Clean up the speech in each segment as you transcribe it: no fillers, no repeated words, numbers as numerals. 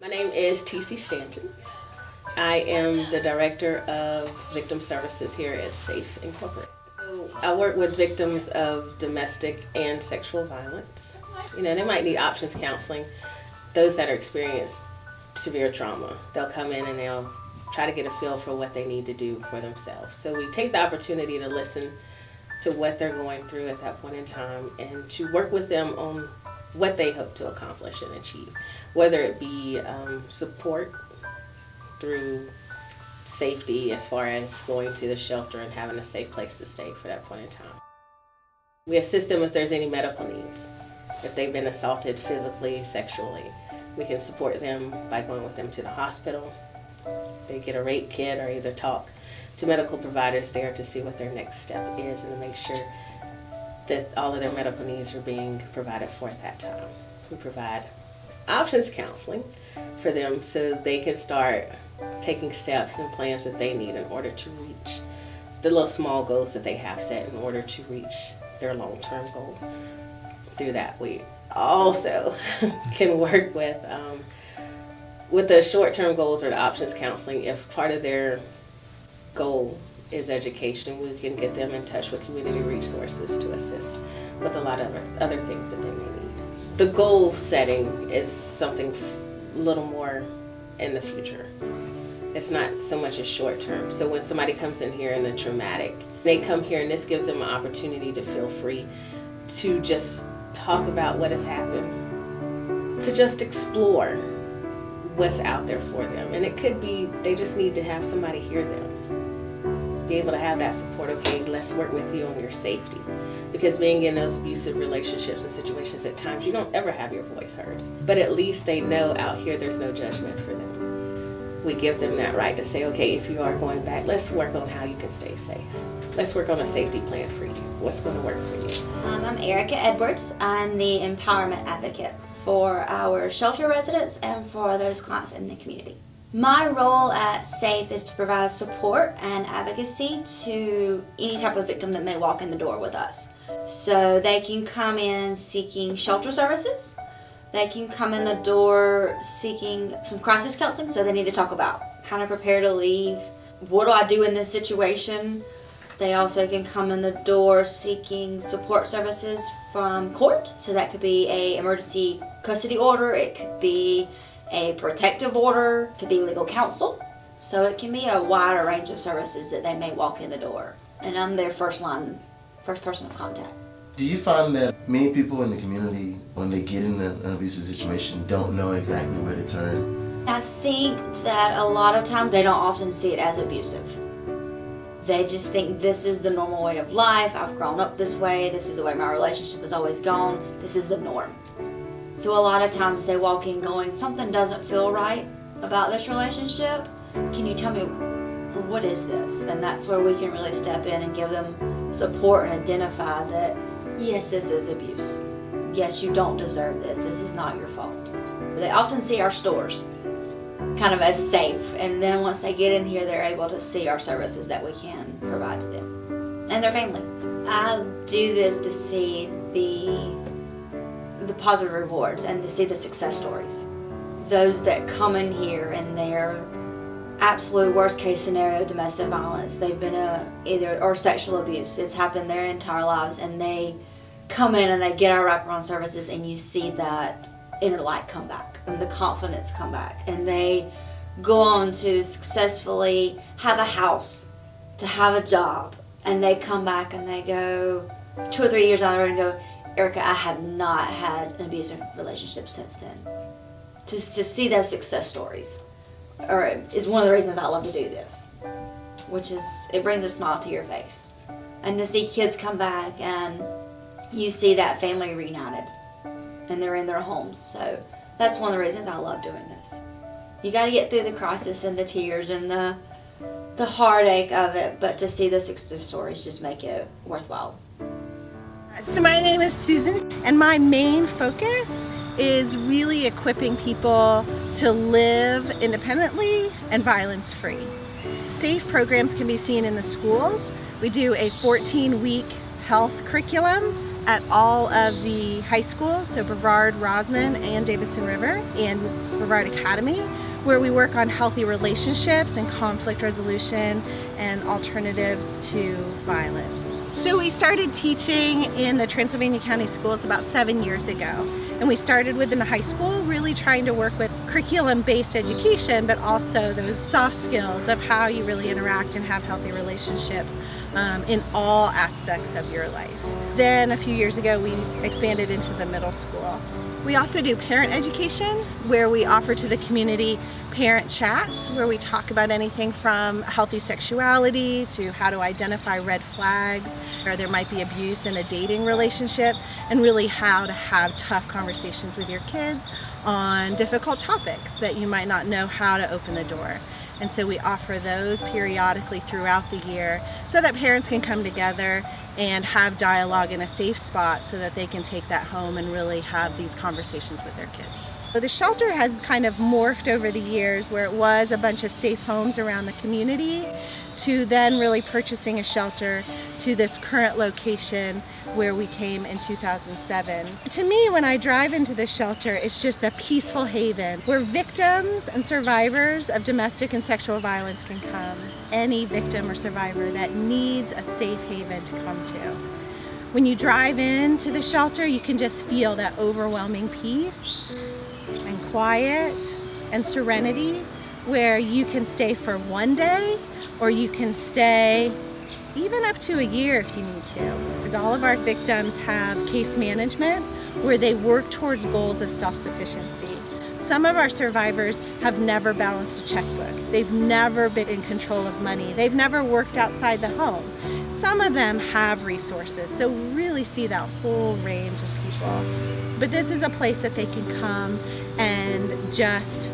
My name is TC Stanton. I am the Director of Victim Services here at SAFE Incorporated. I work with victims of domestic and sexual violence. They might need options counseling. Those that are experienced severe trauma, they'll come in and they'll try to get a feel for what they need to do for themselves. So we take the opportunity to listen to what they're going through at that point in time and to work with them on what they hope to accomplish and achieve, whether it be support through safety as far as going to the shelter and having a safe place to stay for that point in time. We assist them if there's any medical needs. If they've been assaulted physically, sexually, we can support them by going with them to the hospital. They get a rape kit or either talk to medical providers there to see what their next step is and to make sure that all of their medical needs are being provided for at that time. We provide options counseling for them so they can start taking steps and plans that they need in order to reach the little small goals that they have set in order to reach their long-term goal. Through that, we also can work with the short-term goals or the options counseling. If part of their goal is education, we can get them in touch with community resources to assist with a lot of other things that they may need. The goal setting is something a little more in the future. It's not so much as short term. So when somebody comes in here in a traumatic, they come here and this gives them an opportunity to feel free to just talk about what has happened, to just explore what's out there for them. And it could be they just need to have somebody hear them, be able to have that support. Okay, let's work with you on your safety, because being in those abusive relationships and situations, at times you don't ever have your voice heard, but at least they know out here there's no judgment for them. We give them that right to say, okay, if you are going back, let's work on how you can stay safe. Let's work on a safety plan for you. What's going to work for you? I'm Erica Edwards. I'm the empowerment advocate for our shelter residents and for those clients in the community. My role at SAFE is to provide support and advocacy to any type of victim that may walk in the door with us. So they can come in seeking shelter services. They can come in the door seeking some crisis counseling, so they need to talk about how to prepare to leave. What do I do in this situation? They also can come in the door seeking support services from court. So that could be an emergency custody order, it could be a protective order, it could be legal counsel. So it can be a wider range of services that they may walk in the door. And I'm their first person of contact. Do you find that many people in the community, when they get in an abusive situation, don't know exactly where to turn? I think that a lot of times they don't often see it as abusive. They just think this is the normal way of life. I've grown up this way. This is the way my relationship has always gone. This is the norm. So a lot of times they walk in going, something doesn't feel right about this relationship. Can you tell me, what is this? And that's where we can really step in and give them support and identify that, yes, this is abuse. Yes, you don't deserve this. This is not your fault. They often see our stores kind of as safe, and then once they get in here, they're able to see our services that we can provide to them and their family. I do this to see the positive rewards and to see the success stories. Those that come in here and they're absolute worst case scenario, domestic violence, they've been or sexual abuse, it's happened their entire lives, and they come in and they get our wraparound services, and you see that inner light come back and the confidence come back, and they go on to successfully have a house, to have a job, and they come back and they go 2 or 3 years down the road and go, Erica, I have not had an abusive relationship since then. To see those success stories is one of the reasons I love to do this, which is it brings a smile to your face. And to see kids come back and you see that family reunited and they're in their homes. So that's one of the reasons I love doing this. You got to get through the crisis and the tears and the heartache of it, but to see the success stories just make it worthwhile. So my name is Susan, and my main focus is really equipping people to live independently and violence-free. SAFE programs can be seen in the schools. We do a 14-week health curriculum at all of the high schools, so Brevard, Rosman, and Davidson River, and Brevard Academy, where we work on healthy relationships and conflict resolution and alternatives to violence. So we started teaching in the Transylvania County schools about 7 years ago. And we started within the high school, really trying to work with curriculum-based education, but also those soft skills of how you really interact and have healthy relationships in all aspects of your life. Then a few years ago, we expanded into the middle school. We also do parent education, where we offer to the community parent chats, where we talk about anything from healthy sexuality to how to identify red flags, or there might be abuse in a dating relationship, and really how to have tough conversations with your kids on difficult topics that you might not know how to open the door. And so we offer those periodically throughout the year so that parents can come together and have dialogue in a safe spot so that they can take that home and really have these conversations with their kids. So the shelter has kind of morphed over the years, where it was a bunch of safe homes around the community to then really purchasing a shelter to this current location where we came in 2007. To me, when I drive into the shelter, it's just a peaceful haven where victims and survivors of domestic and sexual violence can come. Any victim or survivor that needs a safe haven to come to. When you drive into the shelter, you can just feel that overwhelming peace and quiet and serenity, where you can stay for one day or you can stay even up to a year if you need to. Because all of our victims have case management where they work towards goals of self-sufficiency. Some of our survivors have never balanced a checkbook. They've never been in control of money. They've never worked outside the home. Some of them have resources, so really see that whole range of people. But this is a place that they can come and just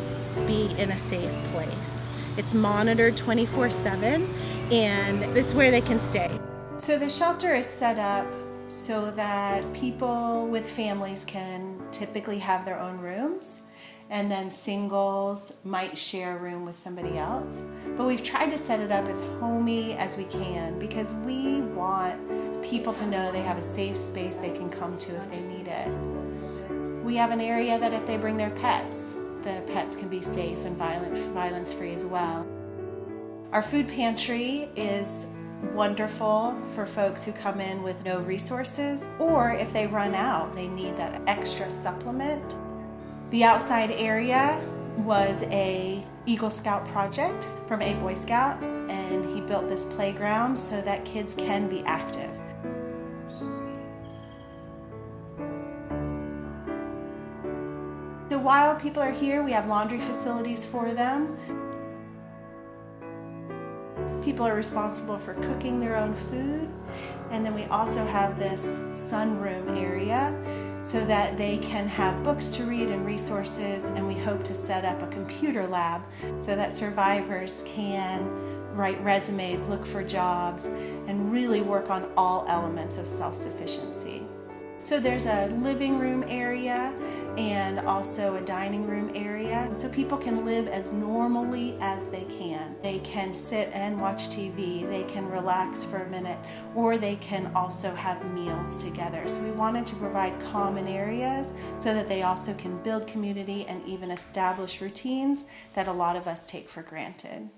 be in a safe place. It's monitored 24/7, and it's where they can stay. So the shelter is set up so that people with families can typically have their own rooms, and then singles might share a room with somebody else. But we've tried to set it up as homey as we can because we want people to know they have a safe space they can come to if they need it. We have an area that if they bring their pets, the pets can be safe and violence-free as well. Our food pantry is wonderful for folks who come in with no resources, or if they run out, they need that extra supplement. The outside area was a Eagle Scout project from a Boy Scout, and he built this playground so that kids can be active. So while people are here, we have laundry facilities for them. People are responsible for cooking their own food, and then we also have this sunroom area so that they can have books to read and resources, and we hope to set up a computer lab so that survivors can write resumes, look for jobs, and really work on all elements of self-sufficiency. So there's a living room area and also a dining room area, so people can live as normally as they can. They can sit and watch TV, they can relax for a minute, or they can also have meals together. So we wanted to provide common areas so that they also can build community and even establish routines that a lot of us take for granted.